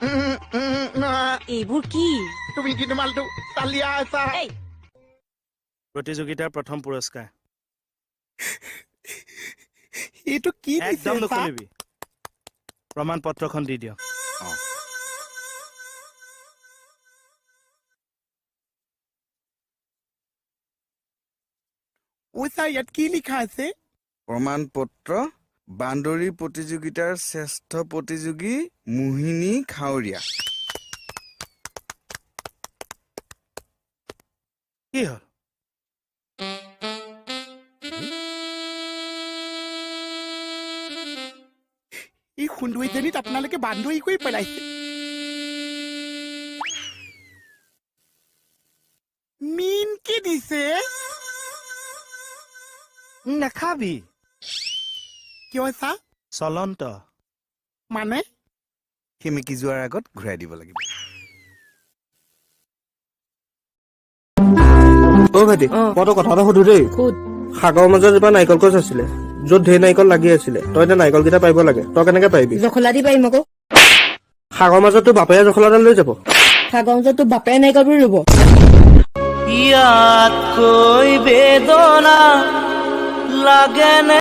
এইবোৰ কি তুমি কিন্তু মালটো চালিয়া আছা এই প্ৰতিযোগিতাৰ প্ৰথম পুৰস্কাৰ এইটো কি একদম নুখুলিবি প্ৰমাণ পত্ৰখন দি দিয়ক ওচা ইয়াত কি লিখা আছে প্ৰমাণ পত্ৰ বান্দৰী প্ৰতিযোগিতাৰ শ্ৰেষ্ঠ প্ৰতিযোগী মোহিনী খাৱৰীয়া কি হ'ল এই সুন্দৰীজনীত আপোনালোকে বান্দৰী কৰি পেলাইছে মিন কি দিছে নাখাবি কিয় চা চলন্ত মানে সেমেকি যোৱাৰ আগত ঘূৰাই দিব লাগিব অ ভাইটি মই তোক কথা এটা সুধো দেই সাগৰৰ মাজত এজোপা নাৰিকল গছ আছিলে য'ত ঢেৰ নাৰিকল লাগি আছিলে তই এতিয়া নাৰিকল কেইটা পাৰিব লাগে তই কেনেকে পাৰিবি জখলা দি পাৰিম আকৌ সাগৰৰ মাজত তোৰ বাপেৰে জখলাডাল লৈ যাব সাগৰ মাজত তোৰ বাপে নাৰিকলবোৰ ৰুব ইয়াতকৈ বেদনা লাগে